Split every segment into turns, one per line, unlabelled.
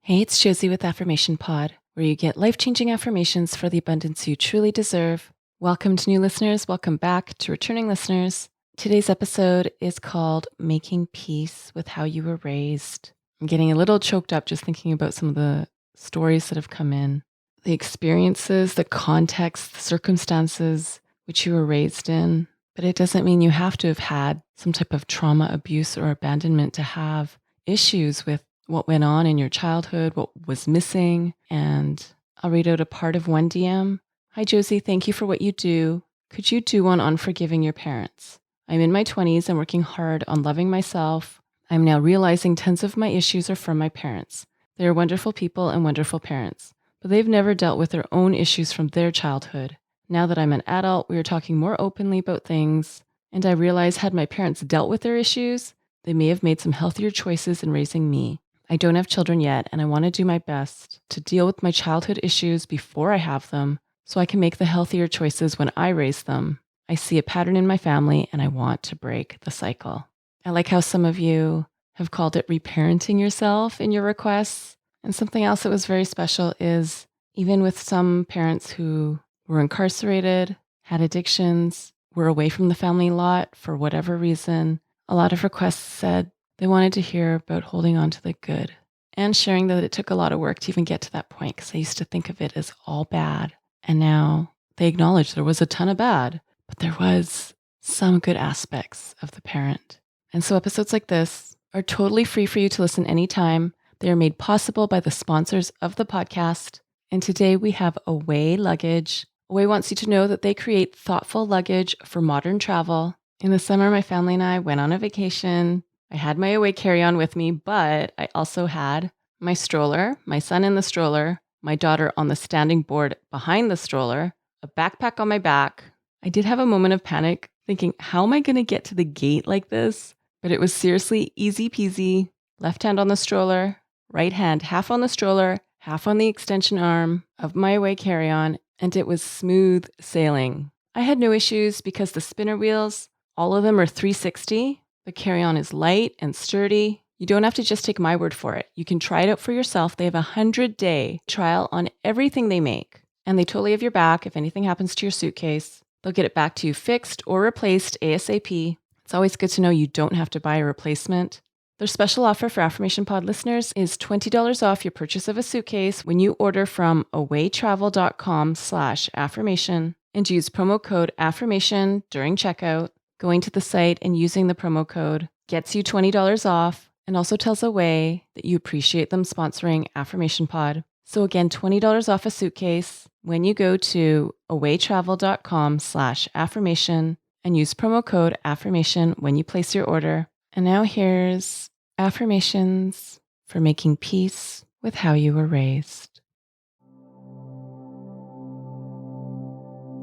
Hey, it's Josie with Affirmation Pod, where you get life-changing affirmations for the abundance you truly deserve. Welcome to new listeners. Welcome back to returning listeners. Today's episode is called Making Peace with How You Were Raised. I'm getting a little choked up just thinking about some of the stories that have come in, the experiences, the context, the circumstances which you were raised in. But it doesn't mean you have to have had some type of trauma, abuse, or abandonment to have issues with what went on in your childhood, what was missing. And I'll read out a part of one DM. Hi, Josie. Thank you for what you do. Could you do one on forgiving your parents? I'm in my 20s and working hard on loving myself. I'm now realizing tons of my issues are from my parents. They are wonderful people and wonderful parents, but they've never dealt with their own issues from their childhood. Now that I'm an adult, we are talking more openly about things, and I realize had my parents dealt with their issues, they may have made some healthier choices in raising me. I don't have children yet, and I want to do my best to deal with my childhood issues before I have them so I can make the healthier choices when I raise them. I see a pattern in my family, and I want to break the cycle. I like how some of you have called it reparenting yourself in your requests. And something else that was very special is even with some parents who were incarcerated, had addictions, were away from the family lot for whatever reason, a lot of requests said they wanted to hear about holding on to the good and sharing that it took a lot of work to even get to that point because I used to think of it as all bad. And now they acknowledge there was a ton of bad, but there was some good aspects of the parent. And so episodes like this are totally free for you to listen anytime. They are made possible by the sponsors of the podcast. And today we have Away Luggage. Away wants you to know that they create thoughtful luggage for modern travel. In the summer, my family and I went on a vacation. I had my Away carry-on with me, but I also had my stroller, my son in the stroller, my daughter on the standing board behind the stroller, a backpack on my back. I did have a moment of panic thinking, how am I going to get to the gate like this? But it was seriously easy peasy. Left hand on the stroller, right hand half on the stroller, half on the extension arm of my Away carry-on, and it was smooth sailing. I had no issues because the spinner wheels, all of them are 360. The carry-on is light and sturdy. You don't have to just take my word for it. You can try it out for yourself. They have a 100-day trial on everything they make, and they totally have your back if anything happens to your suitcase. They'll get it back to you fixed or replaced ASAP. It's always good to know you don't have to buy a replacement. Their special offer for Affirmation Pod listeners is $20 off your purchase of a suitcase when you order from awaytravel.com/affirmation and use promo code affirmation during checkout. Going to the site and using the promo code gets you $20 off and also tells Away that you appreciate them sponsoring Affirmation Pod. So again, $20 off a suitcase when you go to awaytravel.com/affirmation and use promo code affirmation when you place your order. And now here's affirmations for making peace with how you were raised.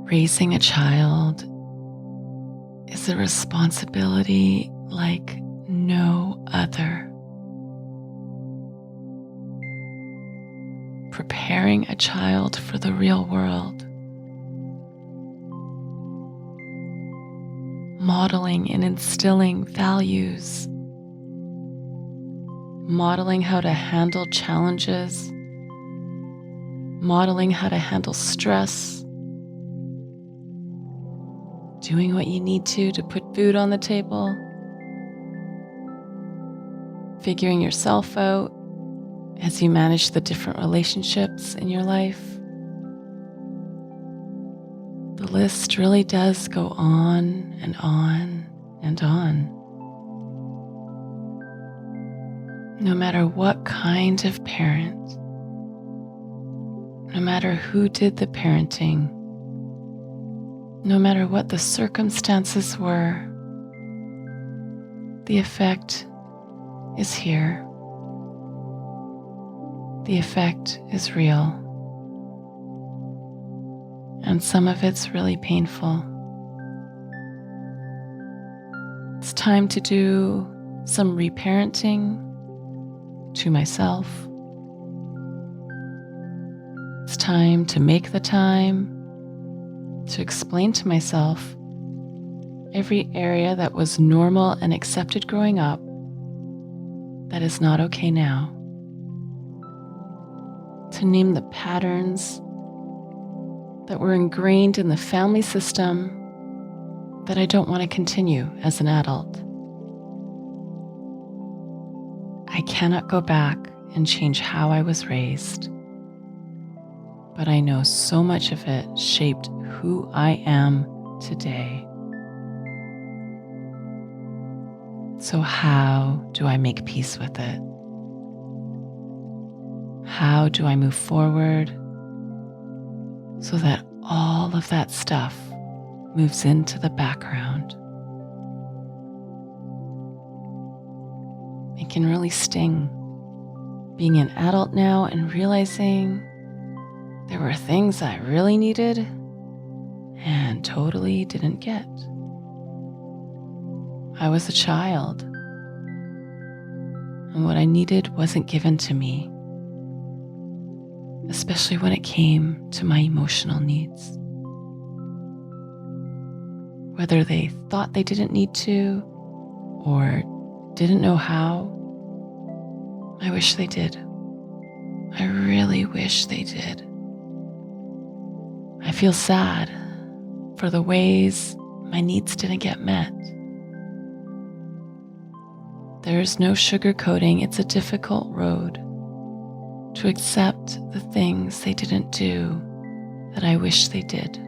Raising a child is a responsibility like no other. Preparing a child for the real world. Modeling and instilling values. Modeling how to handle challenges. Modeling how to handle stress. Doing what you need to put food on the table. Figuring yourself out as you manage the different relationships in your life. The list really does go on and on and on. No matter what kind of parent, no matter who did the parenting, no matter what the circumstances were, the effect is here. The effect is real. And some of it's really painful. It's time to do some reparenting to myself. It's time to make the time to explain to myself every area that was normal and accepted growing up that is not okay now. to name the patterns that were ingrained in the family system that I don't want to continue as an adult. I cannot go back and change how I was raised, but I know so much of it shaped who I am today. So how do I make peace with it? How do I move forward so that all of that stuff moves into the background? It can really sting being an adult now and realizing there were things I really needed and totally didn't get. I was a child, and what I needed wasn't given to me, especially when it came to my emotional needs. Whether they thought they didn't need to or didn't know how, I wish they did. I really wish they did. I feel sad for the ways my needs didn't get met. There's no sugarcoating. It's a difficult road to accept the things they didn't do that I wish they did.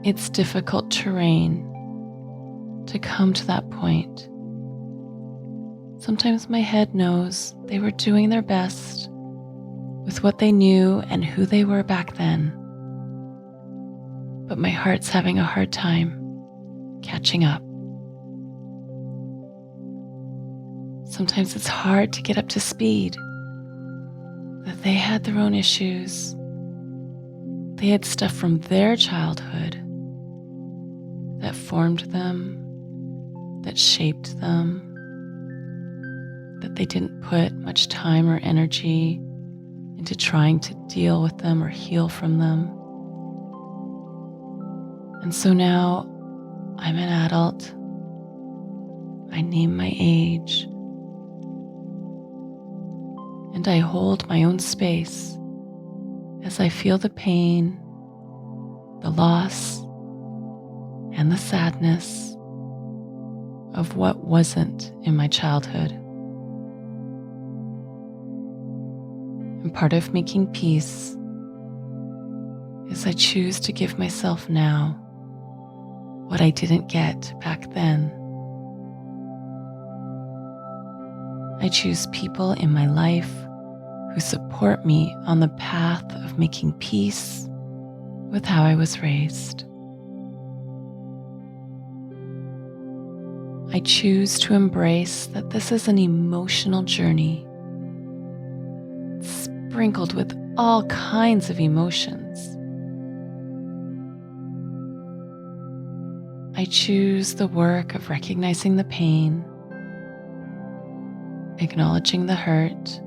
It's difficult terrain to come to that point. Sometimes my head knows they were doing their best with what they knew and who they were back then, but my heart's having a hard time catching up. Sometimes it's hard to get up to speed, that they had their own issues. They had stuff from their childhood that formed them, that shaped them, that they didn't put much time or energy into trying to deal with them or heal from them. And so now I'm an adult. I name my age. And I hold my own space as I feel the pain, the loss, and the sadness of what wasn't in my childhood. And part of making peace is I choose to give myself now what I didn't get back then. I choose people in my life who support me on the path of making peace with how I was raised. I choose to embrace that this is an emotional journey, sprinkled with all kinds of emotions. I choose the work of recognizing the pain, acknowledging the hurt,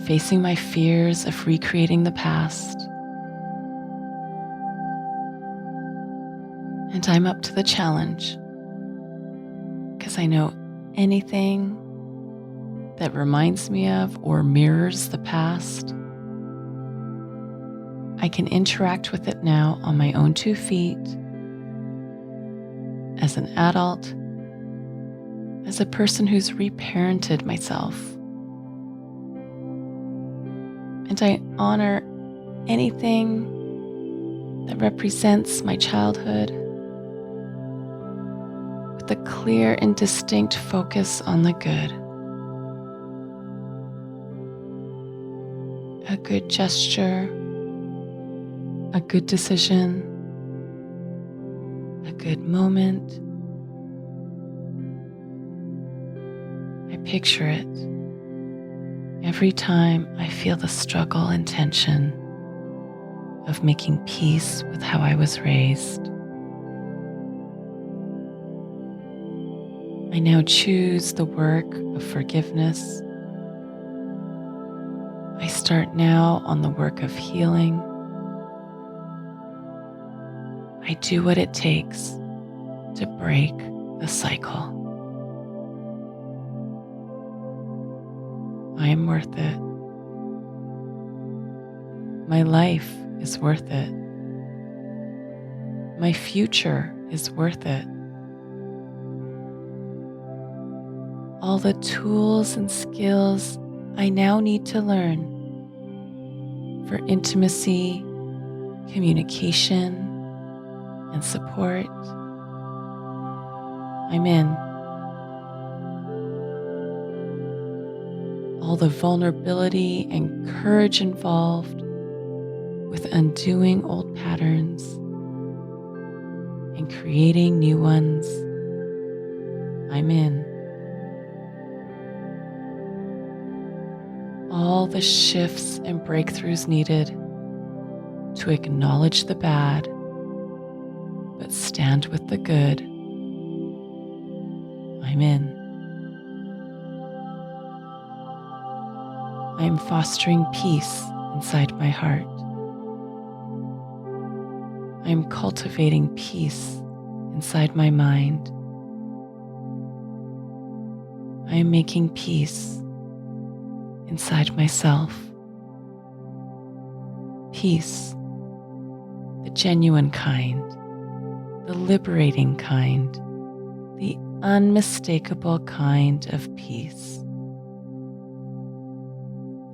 facing my fears of recreating the past. And I'm up to the challenge, because I know anything that reminds me of or mirrors the past, I can interact with it now on my own 2 feet, as an adult, as a person who's reparented myself. And I honor anything that represents my childhood with a clear and distinct focus on the good. A good gesture, a good decision, a good moment. I picture it every time I feel the struggle and tension of making peace with how I was raised. I now choose the work of forgiveness. I start now on the work of healing. I do what it takes to break the cycle. I am worth it. My life is worth it. My future is worth it. All the tools and skills I now need to learn for intimacy, communication, and support, I'm in. All the vulnerability and courage involved with undoing old patterns and creating new ones, I'm in. All the shifts and breakthroughs needed to acknowledge the bad, but stand with the good, I'm in. I am fostering peace inside my heart. I am cultivating peace inside my mind. I am making peace inside myself. Peace, the genuine kind, the liberating kind, the unmistakable kind of peace.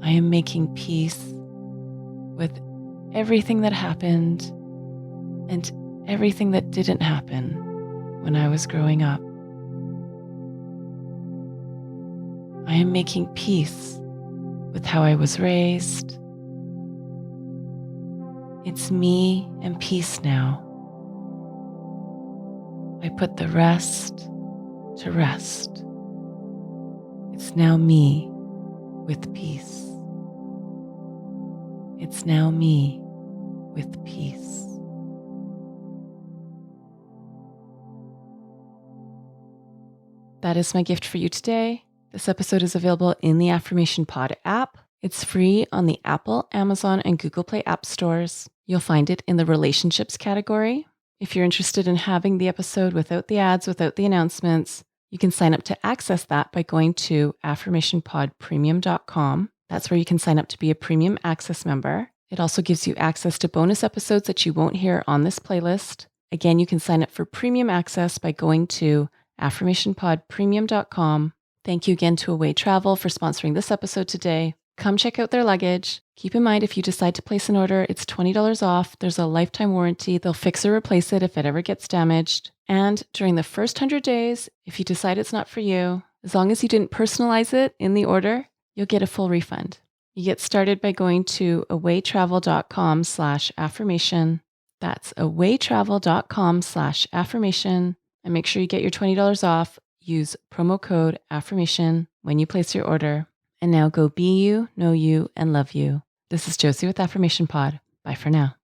I am making peace with everything that happened and everything that didn't happen when I was growing up. I am making peace with how I was raised. It's me and peace now. I put the rest to rest. It's now me with peace. It's now me with peace. That is my gift for you today. This episode is available in the Affirmation Pod app. It's free on the Apple, Amazon, and Google Play app stores. You'll find it in the relationships category. If you're interested in having the episode without the ads, without the announcements, you can sign up to access that by going to affirmationpodpremium.com. That's where you can sign up to be a premium access member. It also gives you access to bonus episodes that you won't hear on this playlist. Again, you can sign up for premium access by going to affirmationpodpremium.com. Thank you again to Away Travel for sponsoring this episode today. Come check out their luggage. Keep in mind, if you decide to place an order, it's $20 off. There's a lifetime warranty. They'll fix or replace it if it ever gets damaged. And during the first 100 days, if you decide it's not for you, as long as you didn't personalize it in the order, you'll get a full refund. You get started by going to awaytravel.com/affirmation. That's awaytravel.com/affirmation. And make sure you get your $20 off. Use promo code affirmation when you place your order. And now go be you, know you, and love you. This is Josie with Affirmation Pod. Bye for now.